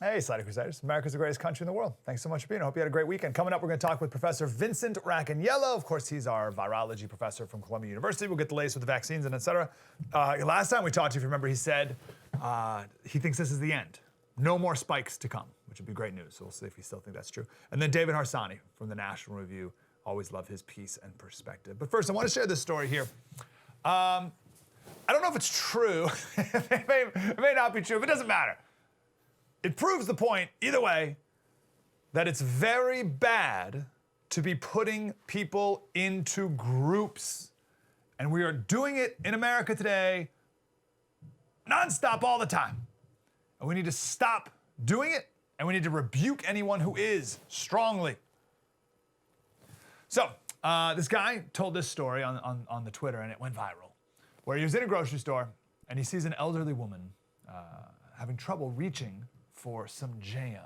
Hey, Slater Crusaders. America's the greatest country in the world. Thanks so much for being here. I hope you had a great weekend. Coming up, we're going to talk with Professor Vincent Racaniello. Of course, he's our virology professor from Columbia University. We'll get the latest with the vaccines and et cetera. Last time we talked to you, if you remember, he said he thinks this is the end. No more spikes to come, which would be great news. So we'll see if we still think that's true. And then David Harsanyi from the National Review. Always love his piece and perspective. But first, I want to share this story here. I don't know if it's true. it may not be true, but it doesn't matter. It proves the point, either way, that it's very bad to be putting people into groups. And we are doing it in America today nonstop all the time. And we need to stop doing it, and we need to rebuke anyone who is strongly. So, this guy told this story on the Twitter, and it went viral, where he was in a grocery store, and he sees an elderly woman having trouble reaching for some jam.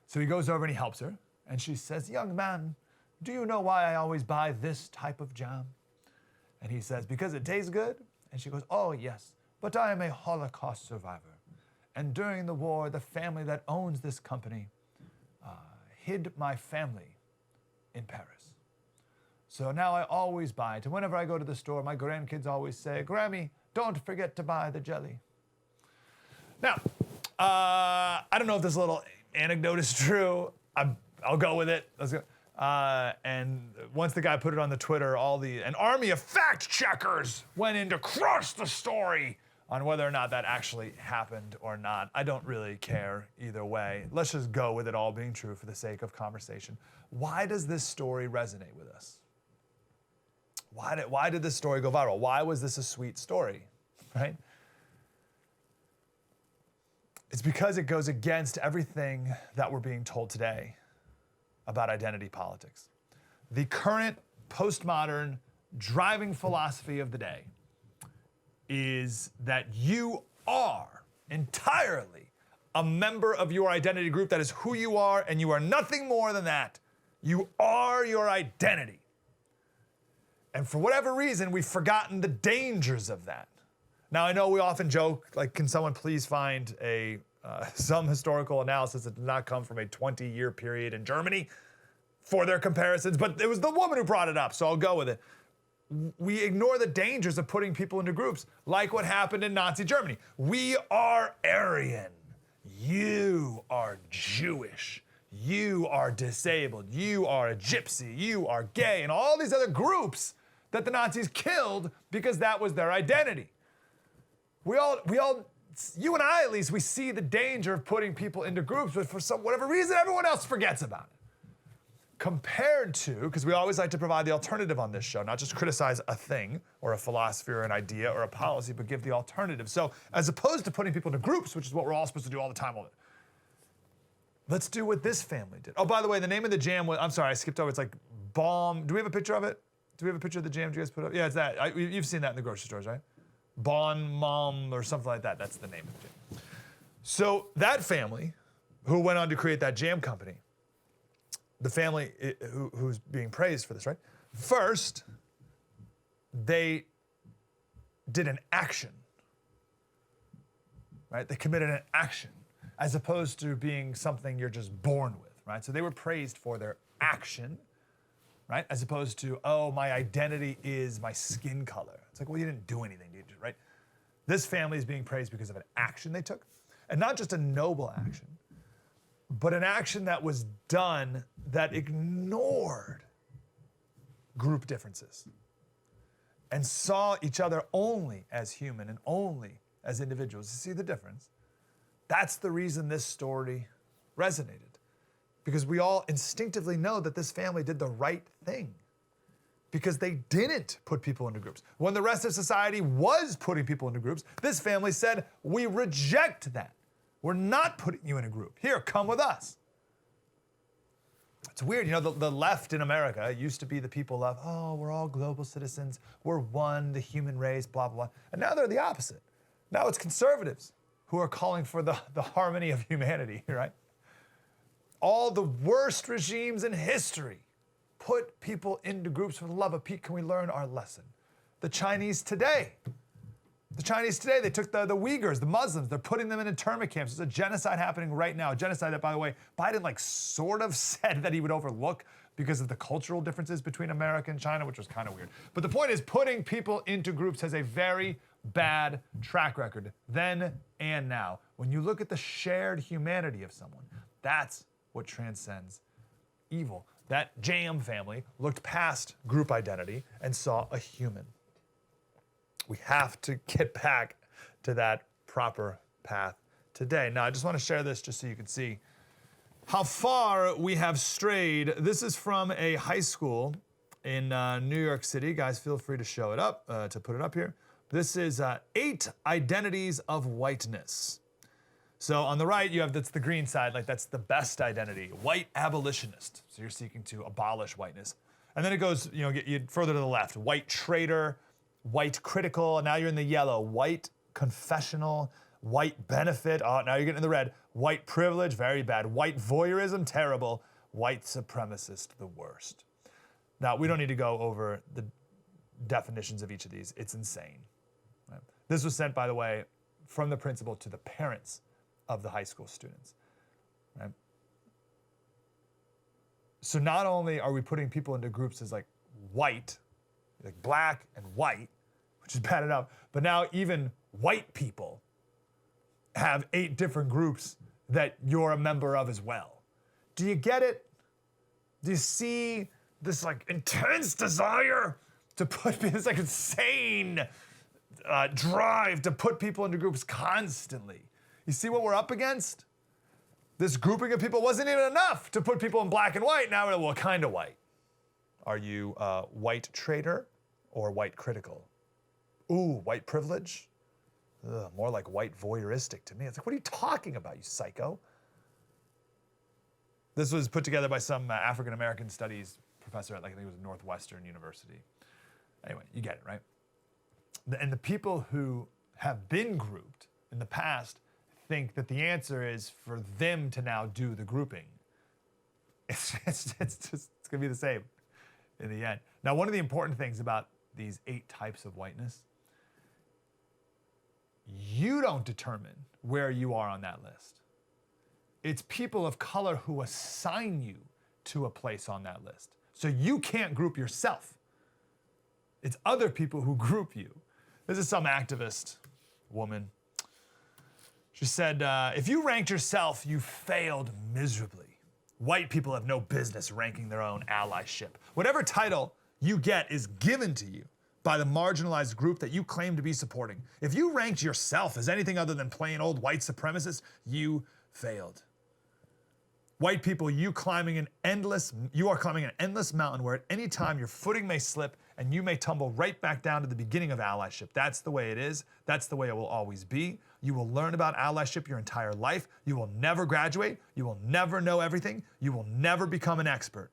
So he goes over and he helps her, and she says, "Young man, do you know why I always buy this type of jam?" And he says, "Because it tastes good?" And she goes, "Oh yes, but I am a Holocaust survivor. And during the war, the family that owns this company hid my family in Paris. So now I always buy it. And whenever I go to the store, my grandkids always say, 'Grammy, don't forget to buy the jelly.'" Now, I don't know if this little anecdote is true. I'll go with it. Let's go. And once the guy put it on the Twitter, an army of fact checkers went in to crush the story on whether or not that actually happened or not. I don't really care either way. Let's just go with it all being true for the sake of conversation. Why does this story resonate with us? Why did this story go viral? Why was this a sweet story, right? It's because it goes against everything that we're being told today about identity politics. The current postmodern driving philosophy of the day is that you are entirely a member of your identity group. That is who you are, and you are nothing more than that. You are your identity. And for whatever reason, we've forgotten the dangers of that. Now, I know we often joke, like, can someone please find some historical analysis that did not come from a 20-year period in Germany for their comparisons, but it was the woman who brought it up, so I'll go with it. We ignore the dangers of putting people into groups, like what happened in Nazi Germany. We are Aryan. You are Jewish. You are disabled. You are a gypsy. You are gay, and all these other groups that the Nazis killed because that was their identity. We all, you and I at least, we see the danger of putting people into groups, but for whatever reason, everyone else forgets about it. Compared to, because we always like to provide the alternative on this show, not just criticize a thing or a philosophy or an idea or a policy, but give the alternative. So as opposed to putting people into groups, which is what we're all supposed to do all the time, let's do what this family did. Oh, by the way, the name of the jam was, I'm sorry, I skipped over. It's like Bomb. Do we have a picture of it? Do we have a picture of the jam? Do you guys put up? Yeah, it's that. You've seen that in the grocery stores, right? Bon Mom or something like that. That's the name of the jam. So that family, who went on to create that jam company, the family who's being praised for this, right? First, they did an action, right? They committed an action as opposed to being something you're just born with, right? So they were praised for their action, right? As opposed to, oh, my identity is my skin color. It's like, well, you didn't do anything, did you, right? This family is being praised because of an action they took, and not just a noble action, but an action that was done that ignored group differences and saw each other only as human and only as individuals. You see the difference? That's the reason this story resonated. Because we all instinctively know that this family did the right thing. Because they didn't put people into groups. When the rest of society was putting people into groups, this family said, we reject that. We're not putting you in a group. Here, come with us. It's weird, you know, the left in America used to be the people of, oh, we're all global citizens, we're one, the human race, blah, blah, blah. And now they're the opposite. Now it's conservatives who are calling for the harmony of humanity, right? All the worst regimes in history put people into groups for the love of Pete. Can we learn our lesson? The Chinese today The Chinese today, they took the Uyghurs, the Muslims, they're putting them in internment camps. There's a genocide happening right now. A genocide that, by the way, Biden sort of said that he would overlook because of the cultural differences between America and China, which was kind of weird. But the point is, putting people into groups has a very bad track record, then and now. When you look at the shared humanity of someone, that's what transcends evil. That JM family looked past group identity and saw a human. We have to get back to that proper path today. Now, I just want to share this just so you can see how far we have strayed. This is from a high school in New York City. Guys, feel free to show it up, to put it up here. This is 8 identities of whiteness. So on the right, you have, that's the green side, that's the best identity, white abolitionist. So you're seeking to abolish whiteness. And then it goes, get further to the left, white traitor, white critical, and now you're in the yellow, white confessional, white benefit, oh, now you're getting in the red, white privilege, very bad, white voyeurism, terrible, white supremacist, the worst. Now, we don't need to go over the definitions of each of these. It's insane. Right? This was sent, by the way, from the principal to the parents of the high school students. Right? So not only are we putting people into groups as white, black and white, which is bad enough, but now even white people have 8 different groups that you're a member of as well. Do you get it? Do you see this intense desire to put this insane drive to put people into groups constantly? You see what we're up against? This grouping of people wasn't even enough to put people in black and white. Now we're, well, kind of white. Are you white traitor or white critical? Ooh, white privilege? Ugh, more like white voyeuristic to me. It's what are you talking about, you psycho? This was put together by some African-American studies professor at, I think it was Northwestern University. Anyway, you get it, right? And the people who have been grouped in the past think that the answer is for them to now do the grouping. It's gonna be the same in the end. Now, one of the important things about these 8 types of whiteness, you don't determine where you are on that list. It's people of color who assign you to a place on that list. So you can't group yourself. It's other people who group you. This is some activist woman. She said, if you ranked yourself, you failed miserably. White people have no business ranking their own allyship. Whatever title you get is given to you by the marginalized group that you claim to be supporting. If you ranked yourself as anything other than plain old white supremacist, you failed. White people, you are climbing an endless mountain where at any time your footing may slip and you may tumble right back down to the beginning of allyship. That's the way it is. That's the way it will always be. You will learn about allyship your entire life. You will never graduate. You will never know everything. You will never become an expert.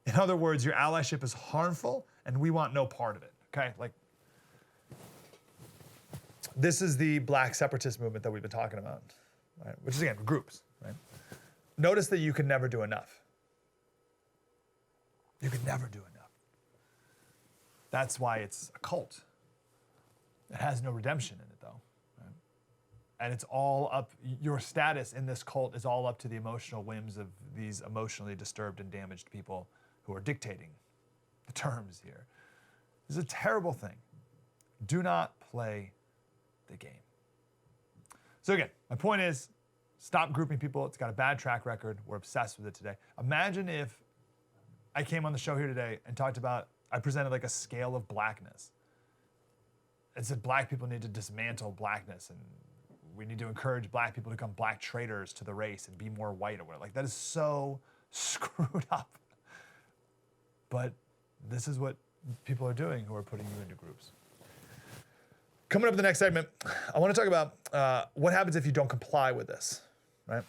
In other words, your allyship is harmful and we want no part of it, okay? This is the black separatist movement that we've been talking about, right? Which is, again, groups, right? Notice that you can never do enough. You can never do enough. That's why it's a cult. It has no redemption in it, though. Right? And it's all up, your status in this cult is all up to the emotional whims of these emotionally disturbed and damaged people who are dictating the terms here. This is a terrible thing. Do not play the game. So again, my point is, stop grouping people. It's got a bad track record. We're obsessed with it today. Imagine if I came on the show here today and talked about, I presented a scale of blackness. It said black people need to dismantle blackness and we need to encourage black people to become black traitors to the race and be more white or whatever. That is so screwed up. But this is what people are doing who are putting you into groups. Coming up in the next segment, I want to talk about what happens if you don't comply with this, right?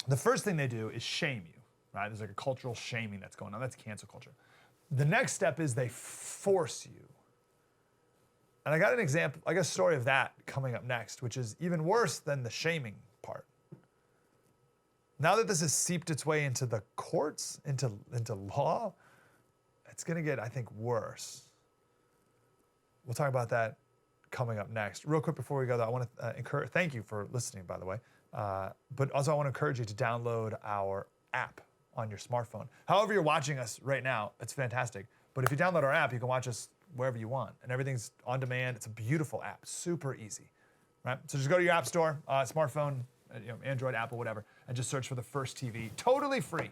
The first thing they do is shame you, right? There's a cultural shaming that's going on. That's cancel culture. The next step is they force you. And I got an example, I got a story of that coming up next, which is even worse than the shaming part. Now that this has seeped its way into the courts, into law, it's gonna get, I think, worse. We'll talk about that coming up next. Real quick before we go, though, I want to thank you for listening, by the way. But also I want to encourage you to download our app on your smartphone. However you're watching us right now, it's fantastic. But if you download our app, you can watch us wherever you want. And everything's on demand. It's a beautiful app, super easy, right? So just go to your app store, smartphone, Android, Apple, whatever, and just search for The First TV. Totally free.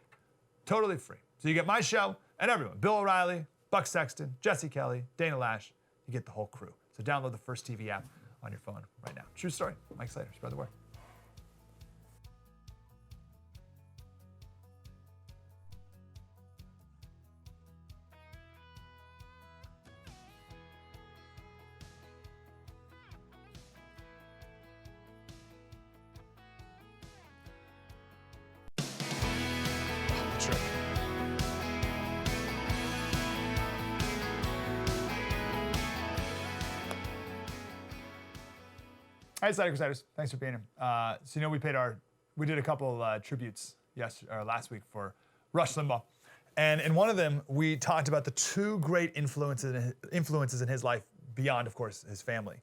Totally free. So you get my show and everyone. Bill O'Reilly, Buck Sexton, Jesse Kelly, Dana Lash. You get the whole crew. So download the First TV app on your phone right now. True story. Mike Slater, spread the word. Sure. Hi, Slater Crusaders. Thanks for being here. So we did a couple tributes last week for Rush Limbaugh, and in one of them we talked about the two great influences in his life beyond, of course, his family.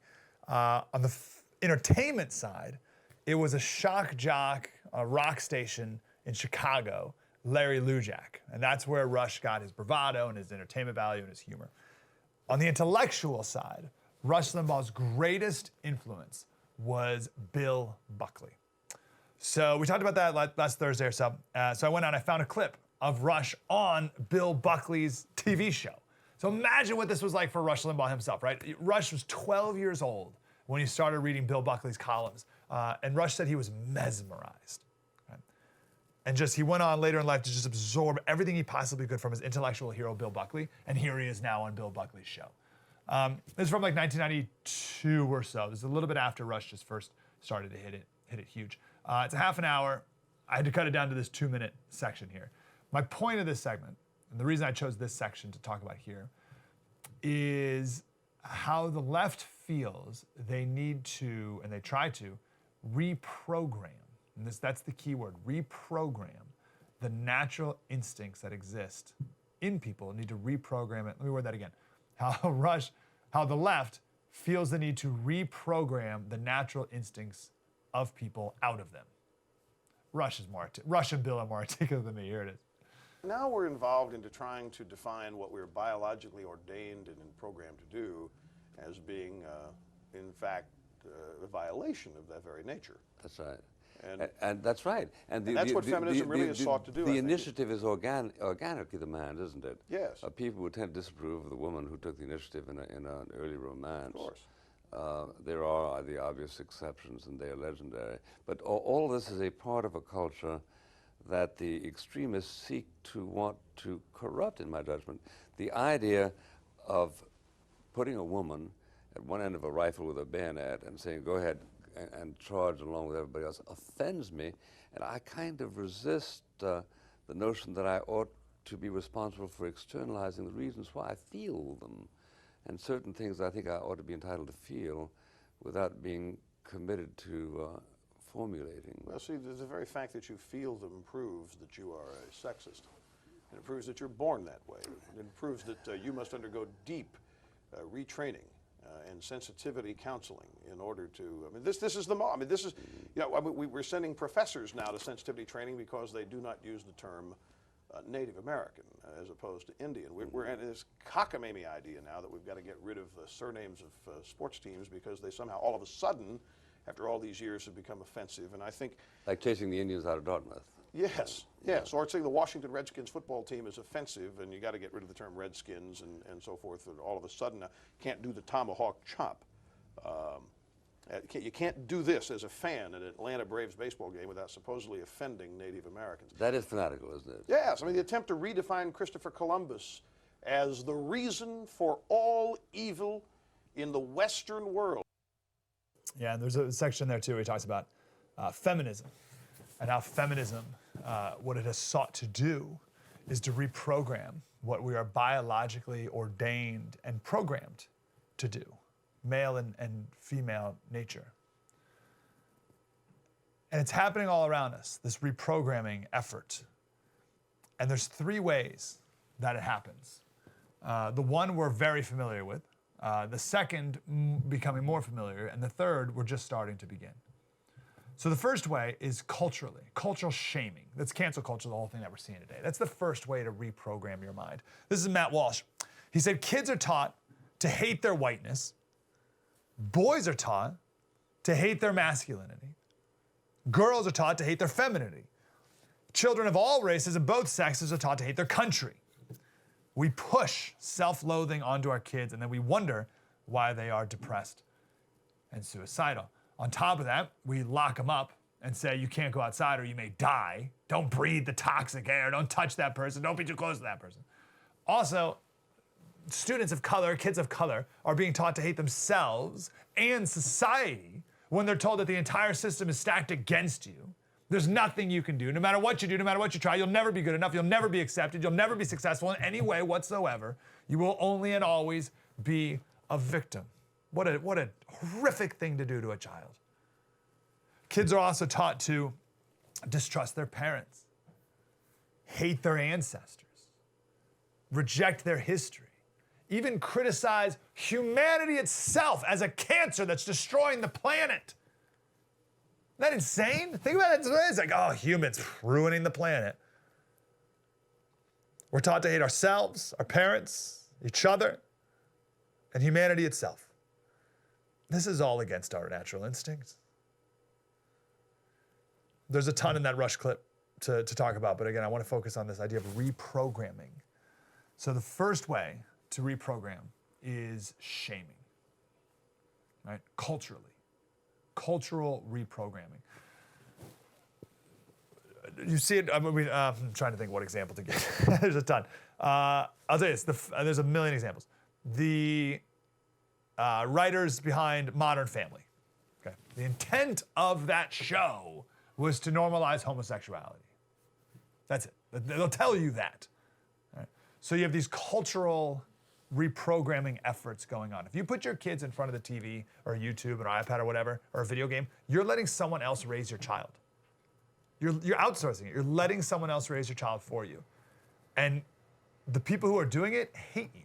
On the entertainment side, it was a shock jock, a rock station in Chicago, Larry Lujak, and that's where Rush got his bravado and his entertainment value and his humor. On the intellectual side, Rush Limbaugh's greatest influence was Bill Buckley. So we talked about that last Thursday or so. So I went out and I found a clip of Rush on Bill Buckley's TV show. So imagine what this was like for Rush Limbaugh himself, right? Rush was 12 years old when he started reading Bill Buckley's columns. And Rush said he was mesmerized. Right? And he went on later in life to just absorb everything he possibly could from his intellectual hero, Bill Buckley. And here he is now on Bill Buckley's show. This is from like 1992 or so. This is a little bit after Rush just first started to hit it huge. It's a half an hour. I had to cut it down to this 2-minute section here. My point of this segment, and the reason I chose this section to talk about here, is how the left feels they need to, and they try to, reprogram. And that's the key word, reprogram the natural instincts that exist in people. Need to reprogram it. Let me word that again. How the left feels the need to reprogram the natural instincts of people out of them. Rush and Bill are more articulate than me. Here it is. Now we're involved into trying to define what we're biologically ordained and programmed to do as being, in fact, a violation of that very nature. That's right. And that's right. And that's what feminism really has sought to do. The initiative is organically the man, isn't it? Yes. People would tend to disapprove of the woman who took the initiative in an early romance. Of course. There are the obvious exceptions, and they are legendary. But all this is a part of a culture that the extremists seek to want to corrupt, in my judgment. The idea of putting a woman at one end of a rifle with a bayonet and saying, go ahead and charge along with everybody else, offends me, and I kind of resist the notion that I ought to be responsible for externalizing the reasons why I feel them. And certain things I think I ought to be entitled to feel without being committed to formulating. Well, see, the very fact that you feel them proves that you are a sexist. And it proves that you're born that way. It proves that you must undergo deep retraining and sensitivity counseling in order to, this is the, this is, we're sending professors now to sensitivity training because they do not use the term Native American as opposed to Indian. We're in this cockamamie idea now that we've got to get rid of the surnames of sports teams because they somehow all of a sudden, after all these years, have become offensive. And I think... Like chasing the Indians out of Dartmouth. Yes, yes. Or saying the Washington Redskins football team is offensive and you got to get rid of the term Redskins and so forth. And all of a sudden, can't do the tomahawk chop. You can't do this as a fan at an Atlanta Braves baseball game without supposedly offending Native Americans. That is fanatical, isn't it? Yes. The attempt to redefine Christopher Columbus as the reason for all evil in the Western world. Yeah, and there's a section there, too, where he talks about feminism and how feminism, what it has sought to do is to reprogram what we are biologically ordained and programmed to do, male and female nature. And it's happening all around us, this reprogramming effort. And there's 3 ways that it happens. The one we're very familiar with, The second, becoming more familiar. And the third, we're just starting to begin. So the first way is culturally, cultural shaming. That's cancel culture, the whole thing that we're seeing today. That's the first way to reprogram your mind. This is Matt Walsh. He said, kids are taught to hate their whiteness. Boys are taught to hate their masculinity. Girls are taught to hate their femininity. Children of all races and both sexes are taught to hate their country. We push self-loathing onto our kids, and then we wonder why they are depressed and suicidal. On top of that, we lock them up and say, you can't go outside or you may die. Don't breathe the toxic air. Don't touch that person. Don't be too close to that person. Also, students of color, kids of color, are being taught to hate themselves and society when they're told that the entire system is stacked against you. There's nothing you can do. No matter what you do, no matter what you try, you'll never be good enough. You'll never be accepted. You'll never be successful in any way whatsoever. You will only and always be a victim. What a horrific thing to do to a child. Kids are also taught to distrust their parents, hate their ancestors, reject their history, even criticize humanity itself as a cancer that's destroying the planet. Isn't that insane? Think about it. It's like, oh, humans ruining the planet. We're taught to hate ourselves, our parents, each other, and humanity itself. This is all against our natural instincts. There's a ton in that Rush clip to talk about, but again, I want to focus on this idea of reprogramming. So the first way to reprogram is shaming, right? Culturally. Cultural reprogramming. You see it, I'm trying to think what example to give. There's a ton. I'll tell you this, there's a million examples. The writers behind Modern Family, okay? The intent of that show was to normalize homosexuality. That's it. They'll tell you that. Right? So you have these cultural reprogramming efforts going on. If you put your kids in front of the TV or YouTube or iPad or whatever, or a video game, you're letting someone else raise your child. You're outsourcing it. You're letting someone else raise your child for you. And the people who are doing it hate you.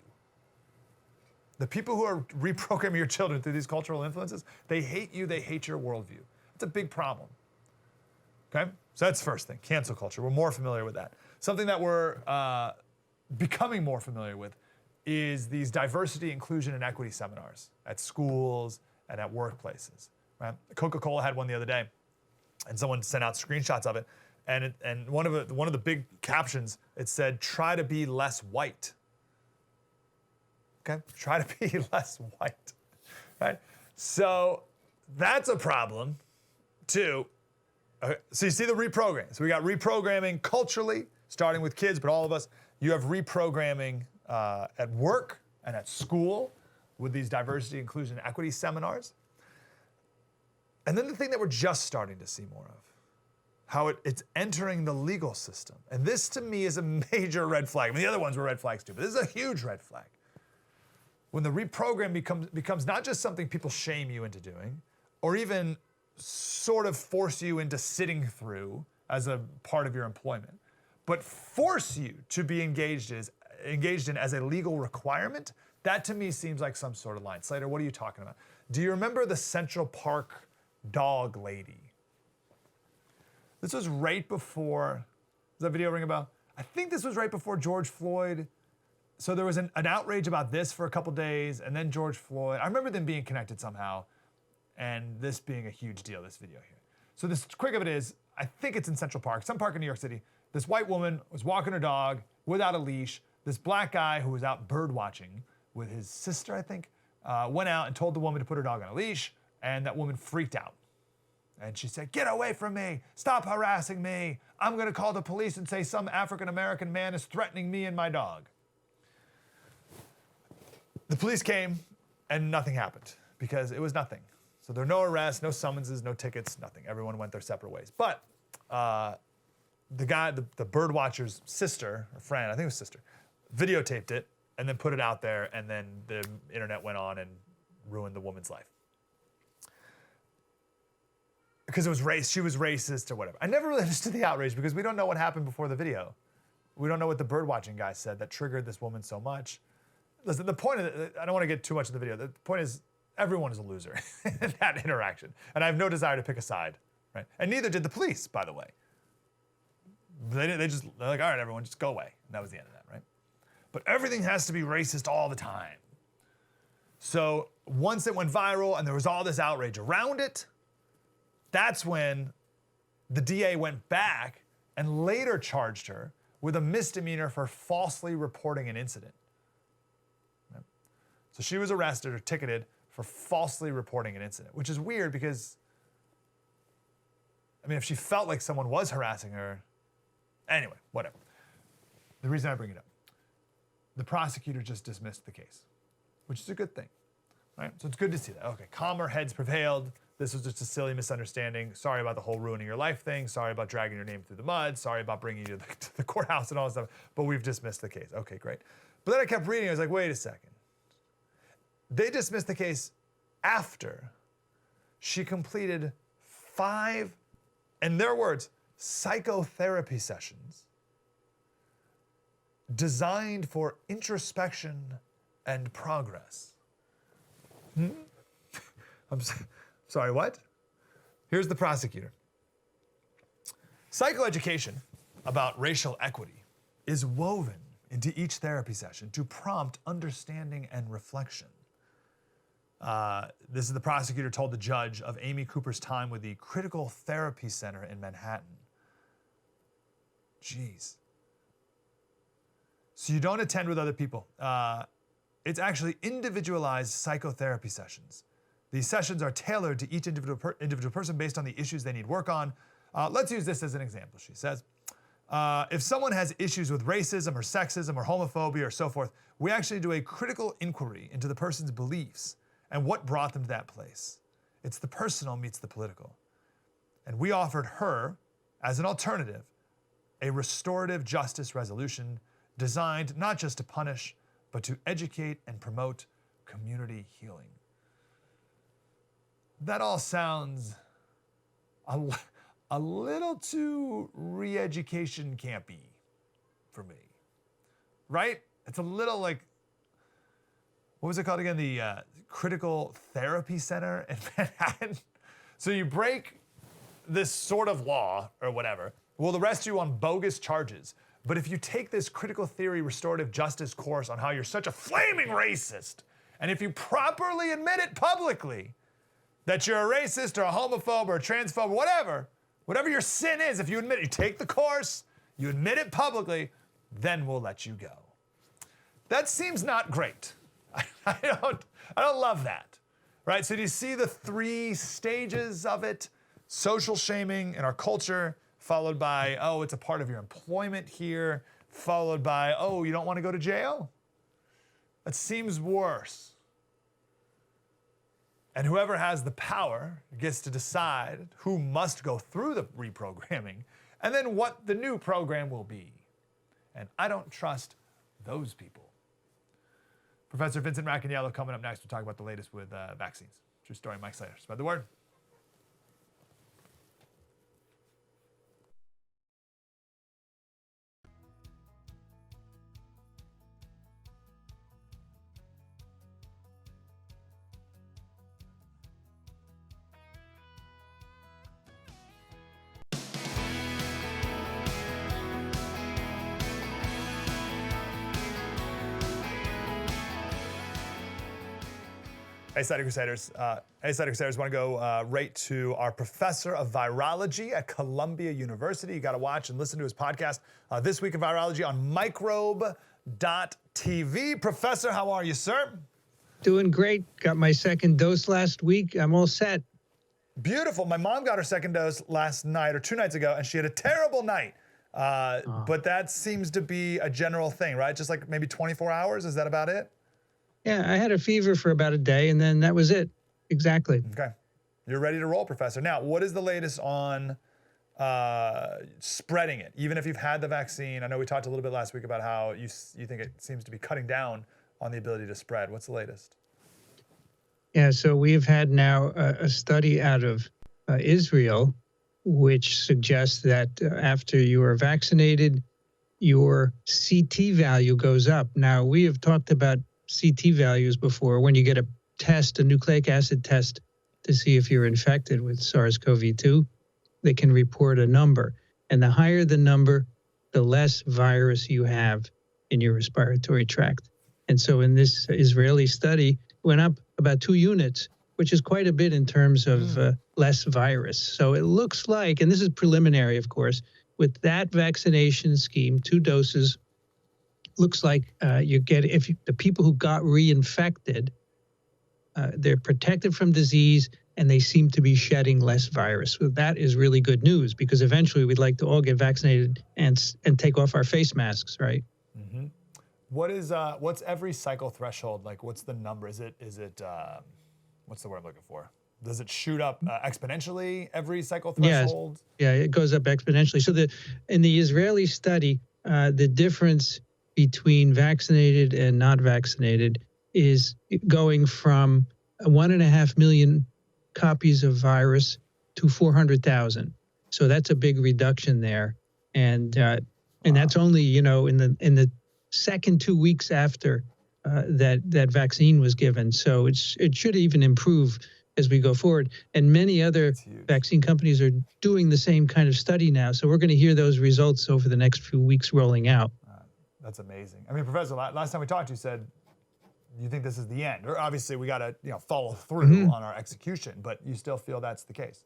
The people who are reprogramming your children through these cultural influences, they hate you, they hate your worldview. It's a big problem. Okay? So that's the first thing, cancel culture. We're more familiar with that. Something that we're becoming more familiar with is these diversity, inclusion, and equity seminars at schools and at workplaces. Right? Coca-Cola had one the other day, and someone sent out screenshots of it, and one of the big captions, it said, "Try to be less white." Okay, try to be less white, right? So that's a problem, too. Okay. So you see the reprogramming. So we got reprogramming culturally, starting with kids, but all of us. You have reprogramming at work and at school with these diversity, inclusion, and equity seminars. And then the thing that we're just starting to see more of, how it's entering the legal system. And this, to me, is a major red flag. I mean, the other ones were red flags, too, but this is a huge red flag. When the reprogram becomes not just something people shame you into doing, or even sort of force you into sitting through as a part of your employment, but force you to be engaged in as a legal requirement, that to me seems like some sort of line. Slater, what are you talking about? Do you remember the Central Park dog lady? This was right before, does that video ring a bell? I think this was right before George Floyd. So there was an outrage about this for a couple days, and then George Floyd. I remember them being connected somehow, and this being a huge deal, this video here. So this quick of it is, I think it's in Central Park, some park in New York City. This white woman was walking her dog without a leash. This black guy who was out bird watching with his sister, I think, went out and told the woman to put her dog on a leash, and that woman freaked out. And she said, "Get away from me, stop harassing me. I'm gonna call the police and say some African-American man is threatening me and my dog." The police came and nothing happened because it was nothing. So there were no arrests, no summonses, no tickets, nothing. Everyone went their separate ways. But the guy, the bird watcher's sister, or friend, I think it was sister, videotaped it and then put it out there, and then the internet went on and ruined the woman's life. Because it was race, she was racist or whatever. I never really understood the outrage because we don't know what happened before the video. We don't know what the bird watching guy said that triggered this woman so much. listen, the point of I don't want to get too much of the video. The point is everyone is a loser in that interaction. And I have no desire to pick a side, right? And neither did the police, by the way. They're like, all right, everyone, just go away. And that was the end of that, right? But everything has to be racist all the time. So once it went viral and there was all this outrage around it, that's when the DA went back and later charged her with a misdemeanor for falsely reporting an incident. Right? So she was arrested or ticketed for falsely reporting an incident, which is weird because, I mean, if she felt like someone was harassing her, anyway, whatever. The reason I bring it up, the prosecutor just dismissed the case, which is a good thing, right? So it's good to see that. Okay, calmer heads prevailed. This was just a silly misunderstanding. Sorry about the whole ruining your life thing. Sorry about dragging your name through the mud. Sorry about bringing you to the courthouse and all that stuff. But we've dismissed the case. Okay, great. But then I kept reading. I was like, wait a second. They dismissed the case after she completed 5, in their words, psychotherapy sessions designed for introspection and progress. Sorry, what? Here's the prosecutor. Psychoeducation about racial equity is woven into each therapy session to prompt understanding and reflection. This is the prosecutor told the judge of Amy Cooper's time with the Critical Therapy Center in Manhattan. Jeez. So you don't attend with other people. It's actually individualized psychotherapy sessions. These sessions are tailored to each individual person based on the issues they need work on. Let's use this as an example, she says. If someone has issues with racism or sexism or homophobia or so forth, we actually do a critical inquiry into the person's beliefs and what brought them to that place. It's the personal meets the political. And we offered her, as an alternative, a restorative justice resolution designed not just to punish, but to educate and promote community healing. That all sounds a little too re-education campy for me, right? It's a little like, what was it called again? The Critical Therapy Center in Manhattan. So you break this sort of law or whatever, we'll arrest you on bogus charges. But if you take this critical theory restorative justice course on how you're such a flaming racist, and if you properly admit it publicly, that you're a racist or a homophobe or a transphobe, whatever your sin is, if you admit it, you take the course, you admit it publicly, then we'll let you go. That seems not great. I don't love that, right? So do you see the 3 stages of it? Social shaming in our culture, followed by, oh, it's a part of your employment here, followed by, oh, you don't want to go to jail? That seems worse. And whoever has the power gets to decide who must go through the reprogramming and then what the new program will be. And I don't trust those people. Professor Vincent Racaniello coming up next. We'll talk about the latest with vaccines. True story, Mike Slater. Spread the word. Hey, Slater Crusaders. Want to go right to our professor of virology at Columbia University. You got to watch and listen to his podcast, This Week in Virology on microbe.tv. Professor, how are you, sir? Doing great. Got my second dose last week. I'm all set. Beautiful. My mom got her second dose last night or 2 nights ago, and she had a terrible night. But that seems to be a general thing, right? Just like maybe 24 hours. Is that about it? Yeah, I had a fever for about a day, and then that was it. Exactly. Okay. You're ready to roll, Professor. Now, what is the latest on spreading it, even if you've had the vaccine? I know we talked a little bit last week about how you think it seems to be cutting down on the ability to spread. What's the latest? Yeah, so we've had now a study out of Israel, which suggests that after you are vaccinated, your CT value goes up. Now, we have talked about CT values before. When you get a test, a nucleic acid test, to see if you're infected with SARS-CoV-2, they can report a number. And the higher the number, the less virus you have in your respiratory tract. And so in this Israeli study, went up about 2 units, which is quite a bit in terms of less virus. So it looks like, and this is preliminary, of course, with that vaccination scheme, 2 doses, looks like you get, the people who got reinfected, they're protected from disease and they seem to be shedding less virus. So that is really good news, because eventually we'd like to all get vaccinated and take off our face masks, right? Mm-hmm. What's every cycle threshold? Like, what's the number? Is it what's the word I'm looking for? Does it shoot up exponentially every cycle threshold? Yeah, it goes up exponentially. So in the Israeli study, the difference between vaccinated and not vaccinated is going from 1.5 million copies of virus to 400,000. So that's a big reduction there, and that's only in the second 2 weeks after that vaccine was given. So it should even improve as we go forward. And many other vaccine companies are doing the same kind of study now. So we're going to hear those results over the next few weeks rolling out. That's amazing. I mean, Professor, last time we talked, you said you think this is the end. Or obviously, we got to follow through on our execution, but you still feel that's the case.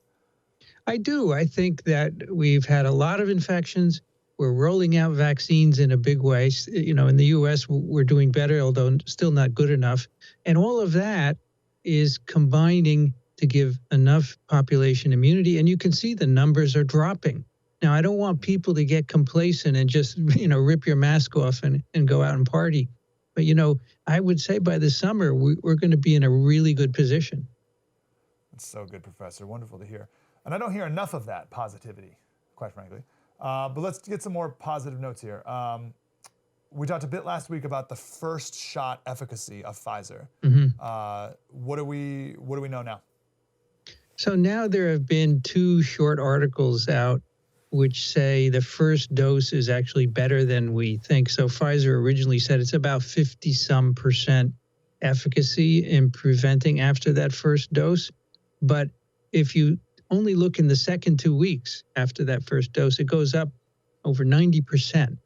I do. I think that we've had a lot of infections. We're rolling out vaccines in a big way. In the U.S., we're doing better, although still not good enough. And all of that is combining to give enough population immunity. And you can see the numbers are dropping. Now, I don't want people to get complacent and just, rip your mask off and go out and party. But, I would say by the summer, we're going to be in a really good position. That's so good, Professor. Wonderful to hear. And I don't hear enough of that positivity, quite frankly. But let's get some more positive notes here. We talked a bit last week about the first shot efficacy of Pfizer. What do we know now? So now there have been 2 short articles out which say the first dose is actually better than we think. So Pfizer originally said it's about 50-some% efficacy in preventing after that first dose. But if you only look in the second 2 weeks after that first dose, it goes up over 90%.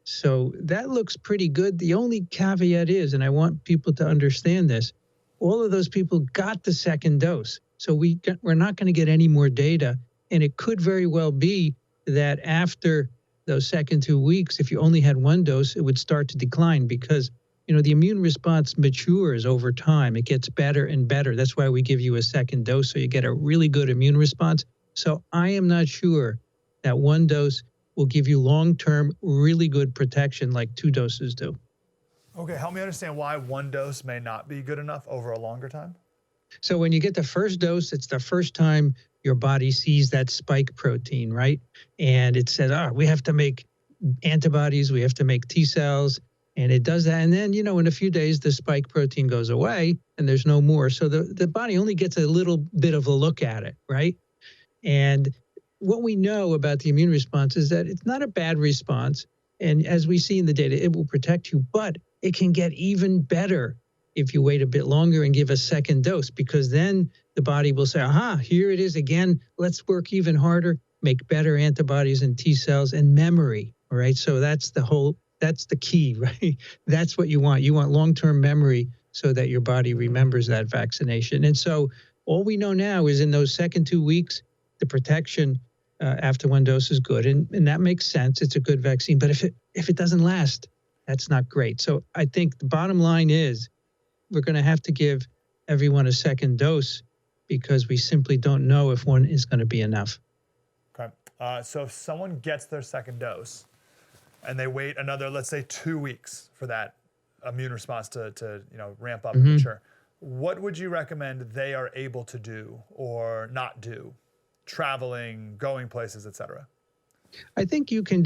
So that looks pretty good. The only caveat is, and I want people to understand this, all of those people got the second dose. So we're not going to get any more data. And it could very well be that after those second 2 weeks, if you only had 1 dose, it would start to decline because, the immune response matures over time. It gets better and better. That's why we give you a second dose, so you get a really good immune response. So I am not sure that 1 dose will give you long-term, really good protection like 2 doses do. Okay, help me understand why 1 dose may not be good enough over a longer time. So when you get the first dose, it's the first time your body sees that spike protein, right? And it says, we have to make antibodies, we have to make T cells, and it does that. And then, in a few days, the spike protein goes away and there's no more. So the body only gets a little bit of a look at it, right? And what we know about the immune response is that it's not a bad response. And as we see in the data, it will protect you, but it can get even better if you wait a bit longer and give a second dose, because then the body will say, here it is again. Let's work even harder, make better antibodies and T cells and memory. All right. So that's the key, right? That's what you want. You want long-term memory so that your body remembers that vaccination. And so all we know now is in those second 2 weeks, the protection after 1 dose is good. And that makes sense. It's a good vaccine. But if it doesn't last, that's not great. So I think the bottom line is we're going to have to give everyone a second dose because we simply don't know if 1 is going to be enough. Okay. So if someone gets their second dose and they wait another, let's say 2 weeks for that immune response to ramp up and mature, what would you recommend they are able to do or not do? Traveling, going places, etc. I think you can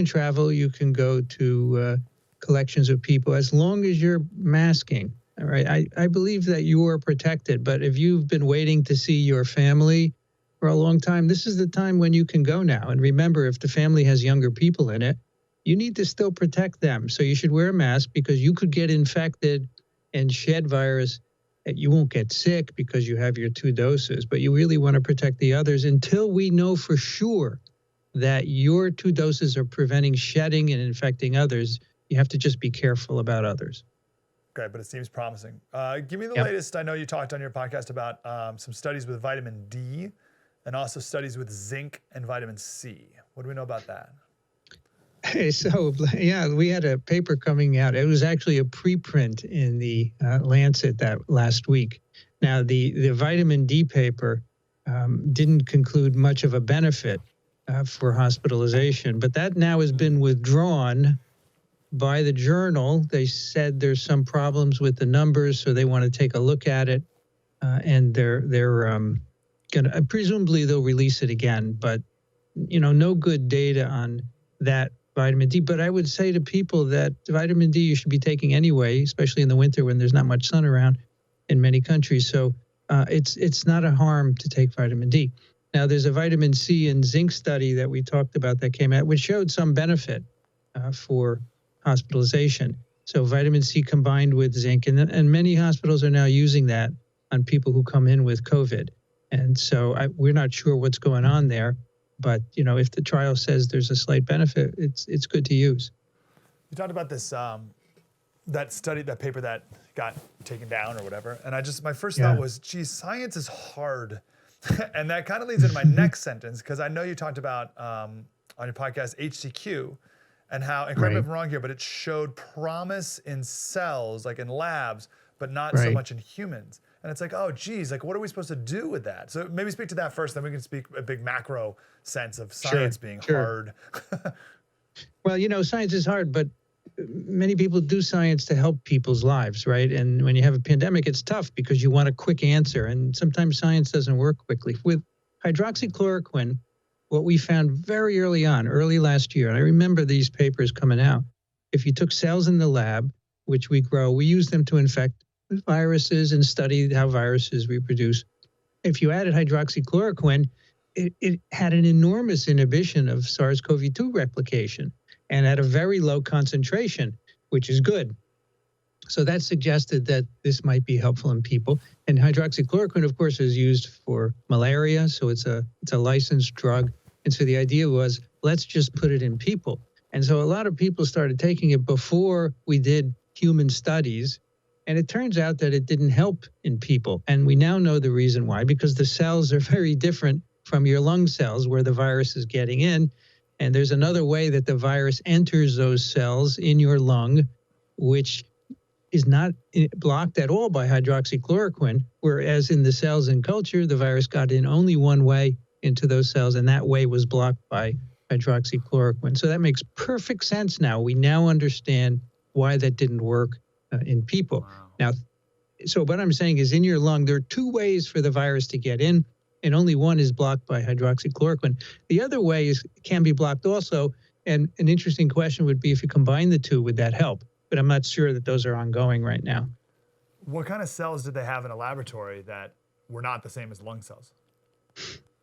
travel, you can go to collections of people as long as you're masking. All right. I believe that you are protected, but if you've been waiting to see your family for a long time, this is the time when you can go now. And remember, if the family has younger people in it, you need to still protect them. So you should wear a mask because you could get infected and shed virus. You won't get sick because you have your 2 doses, but you really want to protect the others until we know for sure that your 2 doses are preventing shedding and infecting others. You have to just be careful about others. Okay, but it seems promising. Give me the Yep. latest. I know you talked on your podcast about some studies with vitamin D and also studies with zinc and vitamin C. What do we know about that? So, yeah, we had a paper coming out. It was actually a preprint in the Lancet that last week. Now, the vitamin D paper didn't conclude much of a benefit for hospitalization, but that now has been withdrawn by the journal. They said there's some problems with the numbers, so they want to take a look at it, and they're gonna presumably they'll release it again. But no good data on that vitamin D. But I would say to people that vitamin D you should be taking anyway, especially in the winter when there's not much sun around in many countries. So it's not a harm to take vitamin D. Now, there's a vitamin C and zinc study that we talked about that came out, which showed some benefit for hospitalization. So vitamin C combined with zinc, and many hospitals are now using that on people who come in with COVID. And so we're not sure what's going on there, but if the trial says there's a slight benefit, it's good to use. You talked about this that study, that paper that got taken down or whatever, and my first thought was, geez, science is hard. And that kind of leads into my next sentence, because I know you talked about on your podcast HCQ and how, and correct me if I'm wrong here, but it showed promise in cells, like in labs, but not so much in humans. And it's like, oh, geez, like what are we supposed to do with that? So maybe speak to that first, then we can speak a big macro sense of science being hard. Well, science is hard, but many people do science to help people's lives, right? And when you have a pandemic, it's tough because you want a quick answer, and sometimes science doesn't work quickly. With hydroxychloroquine, what we found very early last year, and I remember these papers coming out, if you took cells in the lab, which we grow, we use them to infect viruses and study how viruses reproduce. If you added hydroxychloroquine, it had an enormous inhibition of SARS-CoV-2 replication and at a very low concentration, which is good. So that suggested that this might be helpful in people. And hydroxychloroquine, of course, is used for malaria, so it's a licensed drug. And so the idea was, let's just put it in people. And so a lot of people started taking it before we did human studies. And it turns out that it didn't help in people. And we now know the reason why, because the cells are very different from your lung cells where the virus is getting in. And there's another way that the virus enters those cells in your lung, which is not blocked at all by hydroxychloroquine, whereas in the cells in culture, the virus got in only one way into those cells, and that way was blocked by hydroxychloroquine. So that makes perfect sense now. We now understand why that didn't work in people. Wow. Now, so what I'm saying is in your lung, there are 2 ways for the virus to get in, and only one is blocked by hydroxychloroquine. The other way can be blocked also, and an interesting question would be if you combine the 2, would that help? But I'm not sure that those are ongoing right now. What kind of cells did they have in a laboratory that were not the same as lung cells?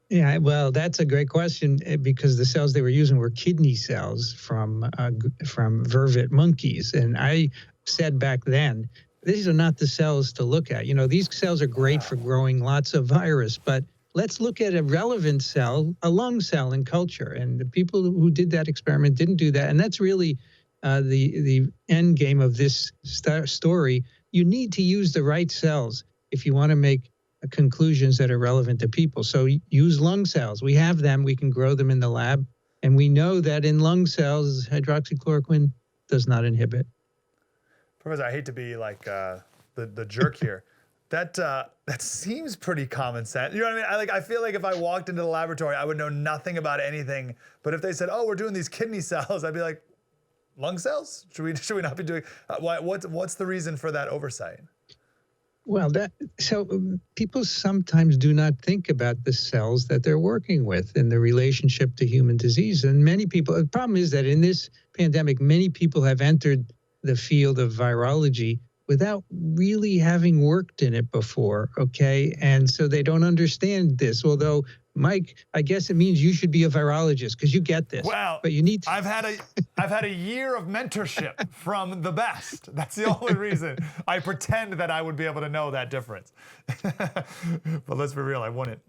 Yeah, well, that's a great question because the cells they were using were kidney cells from vervet monkeys. And I said back then, these are not the cells to look at. These cells are great for growing lots of virus, but let's look at a relevant cell, a lung cell in culture. And the people who did that experiment didn't do that. And that's really the end game of this story. You need to use the right cells if you want to make conclusions that are relevant to people. So use lung cells. We have them. We can grow them in the lab. And we know that in lung cells, hydroxychloroquine does not inhibit. Professor, I hate to be like the jerk here. That seems pretty common sense. You know what I mean? I feel like if I walked into the laboratory, I would know nothing about anything. But if they said, "Oh, we're doing these kidney cells," I'd be like, "Lung cells? Should we not be doing? What's the reason for that oversight?" Well, so people sometimes do not think about the cells that they're working with in the relationship to human disease. And many people, the problem is that in this pandemic, many people have entered the field of virology without really having worked in it before, okay? And so they don't understand this, although Mike, I guess it means you should be a virologist because you get this. Well, but you need to. I've had a year of mentorship from the best. That's the only reason I pretend that I would be able to know that difference. But let's be real, I wouldn't.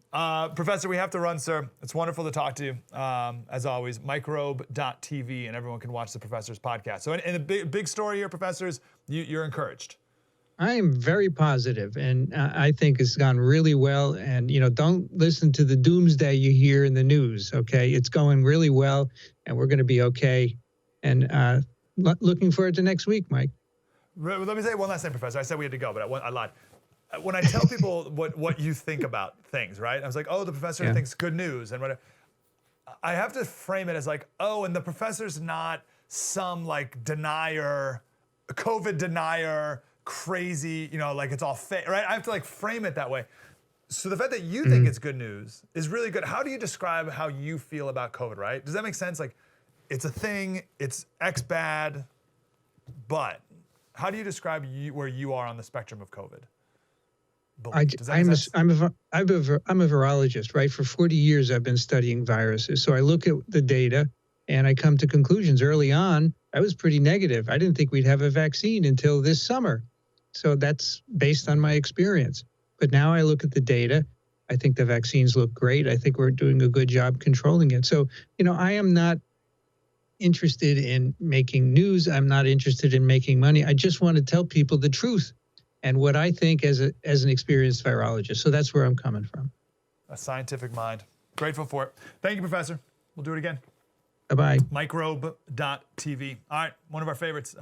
Professor, we have to run, sir. It's wonderful to talk to you. As always, microbe.tv, and everyone can watch the professor's podcast. So in the big story here, professors, you're encouraged. I am very positive, and I think it's gone really well. And, don't listen to the doomsday you hear in the news, okay? It's going really well, and we're going to be okay. And looking forward to next week, Mike. Let me say one last thing, Professor. I said we had to go, but I lied. When I tell people what you think about things, right? I was like, oh, the professor thinks good news, and whatever. I have to frame it as like, oh, and the professor's not some like denier, COVID denier, crazy, like it's all fake, right? I have to like frame it that way. So the fact that you think it's good news is really good. How do you describe how you feel about COVID, right? Does that make sense? Like, it's a thing, it's X bad, but how do you describe where you are on the spectrum of COVID? I'm a virologist, right? For 40 years, I've been studying viruses. So I look at the data and I come to conclusions. Early on, I was pretty negative. I didn't think we'd have a vaccine until this summer. So that's based on my experience. But now I look at the data. I think the vaccines look great. I think we're doing a good job controlling it. So, I am not interested in making news. I'm not interested in making money. I just want to tell people the truth and what I think as an experienced virologist. So that's where I'm coming from. A scientific mind. Grateful for it. Thank you, Professor. We'll do it again. Bye-bye. Microbe.tv. All right, one of our favorites,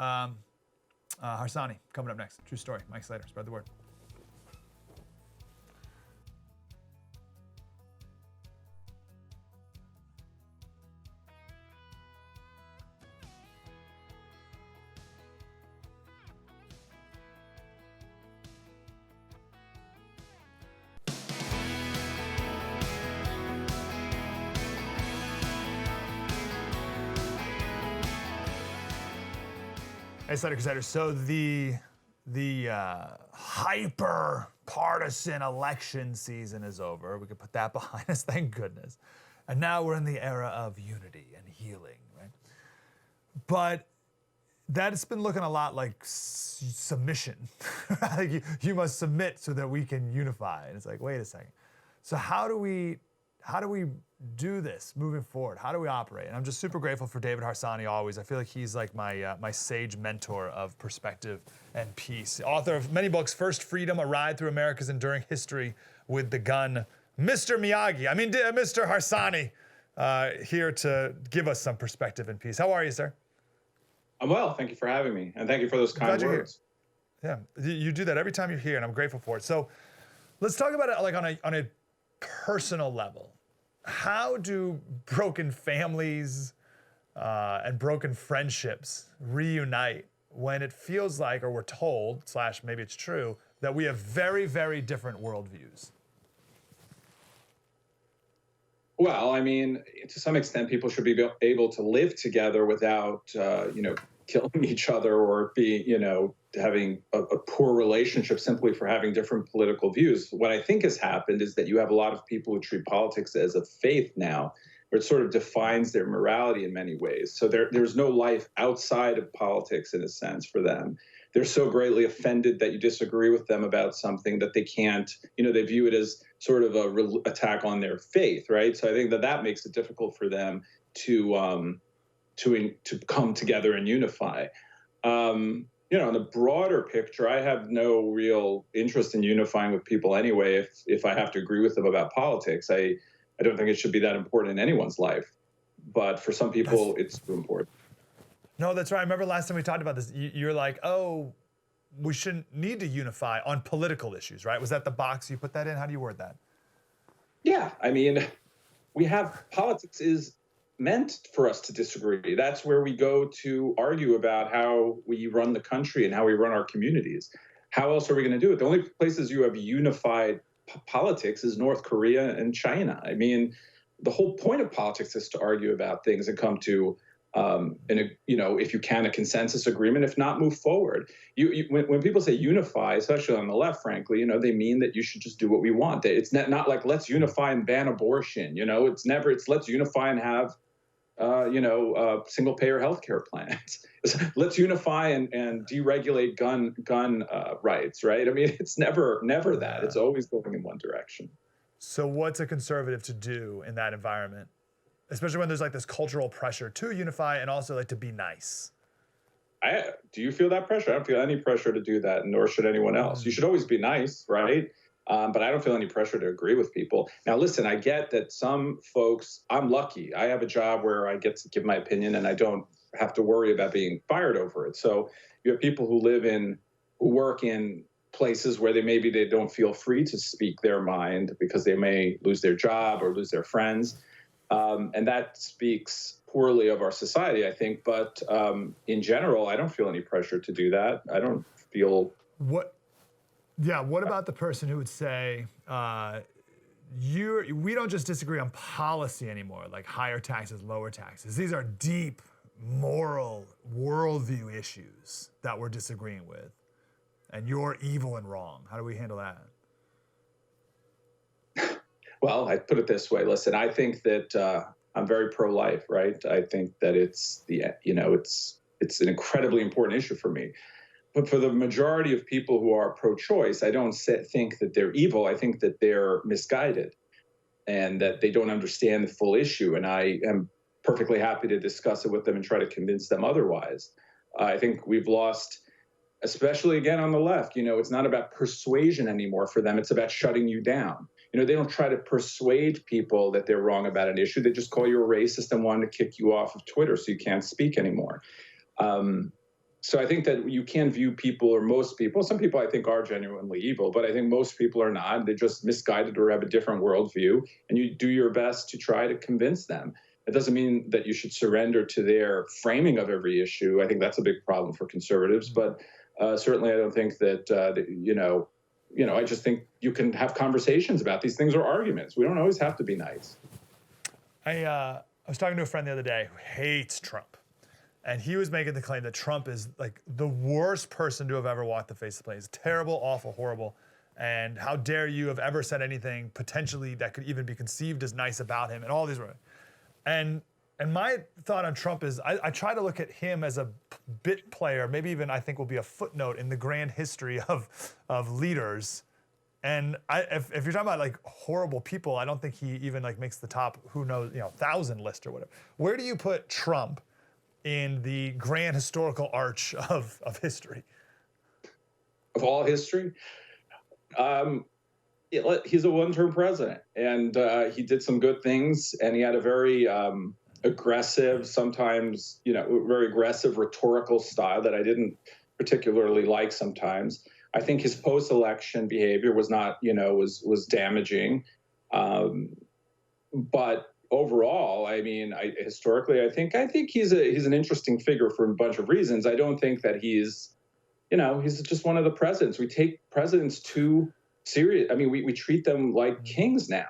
Harsani, coming up next. True story. Mike Slater, spread the word. Hey, Slater Crusaders. So the hyper partisan election season is over. We could put that behind us, thank goodness. And now we're in the era of unity and healing, right? But that's been looking a lot like submission. Like you must submit so that we can unify. And it's like, wait a second. So how do we do this moving forward? How do we operate? And I'm just super grateful for David Harsani always. I feel like he's like my sage mentor of perspective and peace. Author of many books, First Freedom, A Ride Through America's Enduring History with the Gun. Mr. Mr. Harsani, here to give us some perspective and peace. How are you, sir? I'm well. Thank you for having me. And thank you for those kind words. Yeah, you do that every time you're here, and I'm grateful for it. So let's talk about it like on a personal level. How do broken families and broken friendships reunite when it feels like, or we're told, / maybe it's true, that we have very, very different worldviews? Well, I mean, to some extent, people should be able to live together without, killing each other or having a poor relationship simply for having different political views. What I think has happened is that you have a lot of people who treat politics as a faith now, where it sort of defines their morality in many ways. So there's no life outside of politics in a sense for them. They're so greatly offended that you disagree with them about something that they can't, they view it as sort of a attack on their faith, right? So I think that makes it difficult for them to come together and unify. In the broader picture, I have no real interest in unifying with people anyway. If I have to agree with them about politics, I don't think it should be that important in anyone's life. But for some people, it's too important. No, that's right. I remember last time we talked about this, you're like, oh, we shouldn't need to unify on political issues, right? Was that the box you put that in? How do you word that? Yeah, I mean, politics is meant for us to disagree. That's where we go to argue about how we run the country and how we run our communities. How else are we going to do it? The only places you have unified politics is North Korea and China. I mean, the whole point of politics is to argue about things and come to if you can, a consensus agreement. If not, move forward. When people say unify, especially on the left, frankly, they mean that you should just do what we want. It's not like let's unify and ban abortion. It's let's unify and have single payer healthcare plans. Let's unify and deregulate gun rights, right? I mean, it's never that. It's always going in one direction. So what's a conservative to do in that environment? Especially when there's like this cultural pressure to unify and also like to be nice. Do you feel that pressure? I don't feel any pressure to do that, nor should anyone else. You should always be nice, right? But I don't feel any pressure to agree with people. Now, listen, I get that some folks, I'm lucky. I have a job where I get to give my opinion and I don't have to worry about being fired over it. So you have people who work in places where they don't feel free to speak their mind because they may lose their job or lose their friends. And that speaks poorly of our society, I think. But in general, I don't feel any pressure to do that. I don't feel... What about the person who would say, we don't just disagree on policy anymore, like higher taxes, lower taxes. These are deep moral worldview issues that we're disagreeing with. And you're evil and wrong. How do we handle that? Well, I put it this way. Listen, I think that I'm very pro-life, right? I think that it's an incredibly important issue for me. But for the majority of people who are pro-choice, I don't think that they're evil. I think that they're misguided and that they don't understand the full issue. And I am perfectly happy to discuss it with them and try to convince them otherwise. I think we've lost, especially again on the left, it's not about persuasion anymore for them. It's about shutting you down. They don't try to persuade people that they're wrong about an issue. They just call you a racist and want to kick you off of Twitter so you can't speak anymore. So I think that you can view people, or most people, some people I think are genuinely evil, but I think most people are not. They're just misguided or have a different worldview, and you do your best to try to convince them. It doesn't mean that you should surrender to their framing of every issue. I think that's a big problem for conservatives, but certainly I don't think that, I just think you can have conversations about these things or arguments. We don't always have to be nice. I was talking to a friend the other day who hates Trump. And he was making the claim that Trump is like the worst person to have ever walked the face of the planet. He's terrible, awful, horrible. And how dare you have ever said anything potentially that could even be conceived as nice about him and all these words. And my thought on Trump is I try to look at him as a bit player, maybe even I think will be a footnote in the grand history of leaders. And if you're talking about like horrible people, I don't think he even like makes the top, 1,000 list or whatever. Where do you put Trump in the grand historical arch of history? Of all history? He's a one-term president, and he did some good things, and he had a very aggressive, sometimes, very aggressive rhetorical style that I didn't particularly like sometimes. I think his post-election behavior was not, was damaging. But overall, I mean, historically, I think he's an interesting figure for a bunch of reasons. I don't think that he's just one of the presidents. We take presidents too serious. I mean, we treat them like kings now.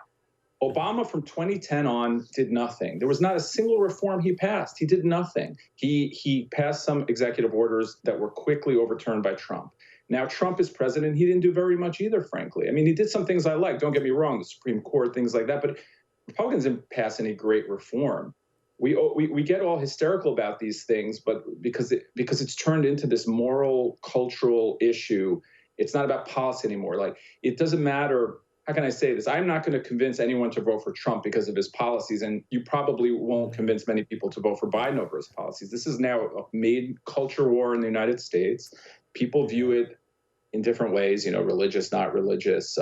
Obama from 2010 on did nothing. There was not a single reform he passed. He did nothing. He passed some executive orders that were quickly overturned by Trump. Now Trump is president. He didn't do very much either, frankly. I mean, he did some things I like. Don't get me wrong, the Supreme Court, things like that. But Republicans didn't pass any great reform. We get all hysterical about these things, but because it's turned into this moral, cultural issue, it's not about policy anymore. Like, it doesn't matter. How can I say this? I'm not going to convince anyone to vote for Trump because of his policies, and you probably won't convince many people to vote for Biden over his policies. This is now a made culture war in the United States. People view it in different ways, religious, not religious,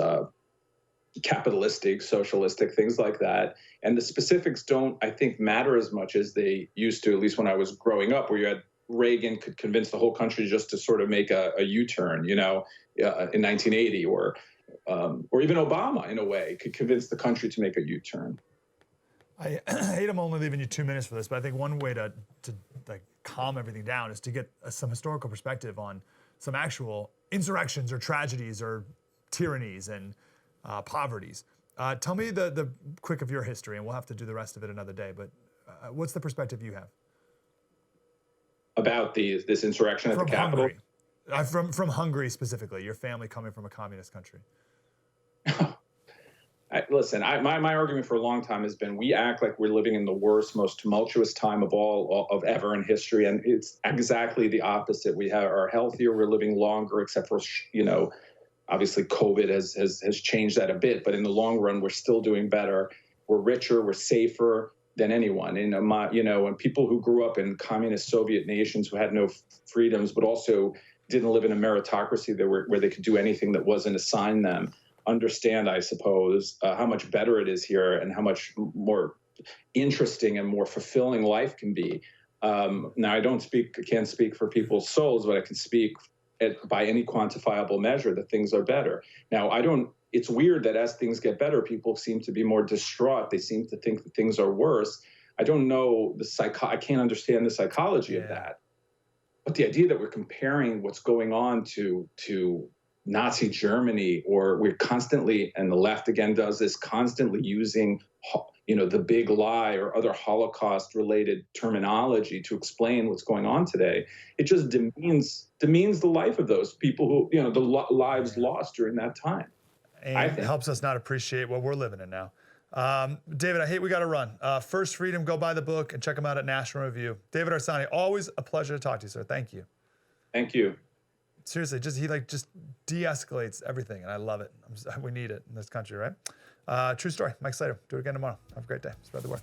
capitalistic, socialistic, things like that. And the specifics don't, I think, matter as much as they used to, at least when I was growing up, where you had Reagan could convince the whole country just to sort of make a U-turn, in 1980, or even Obama, in a way, could convince the country to make a U-turn. I hate I'm only leaving you 2 minutes for this, but I think one way to like calm everything down is to get some historical perspective on some actual insurrections or tragedies or tyrannies and poverties. Tell me the quick of your history, and we'll have to do the rest of it another day, but what's the perspective you have? about this insurrection at the From Capitol? Hungary. From Hungary specifically, your family coming from a communist country. Listen, my argument for a long time has been we act like we're living in the worst, most tumultuous time of ever in history, and it's exactly the opposite. We are healthier, we're living longer, except for, obviously COVID has changed that a bit, but in the long run, we're still doing better. We're richer, we're safer than anyone. And people who grew up in communist Soviet nations who had no freedoms, but also didn't live in a meritocracy where they could do anything that wasn't assigned them, understand, I suppose, how much better it is here and how much more interesting and more fulfilling life can be. Now, I can't speak for people's souls, but I can speak by any quantifiable measure that things are better. Now, it's weird that as things get better, people seem to be more distraught. They seem to think that things are worse. I don't know I can't understand the psychology of that. But the idea that we're comparing what's going on to Nazi Germany, or we're constantly, and the left again does this, constantly using, the big lie or other Holocaust-related terminology to explain what's going on today, it just demeans the life of those people who, the lives lost during that time. And it helps us not appreciate what we're living in now. David, I hate we got to run. First Freedom, go buy the book and check them out at National Review. David Arsani, always a pleasure to talk to you, sir. Thank you. Thank you. Seriously, he de-escalates everything, and I love it. We need it in this country, right? True story. Mike Slater. Do it again tomorrow. Have a great day. Spread the word.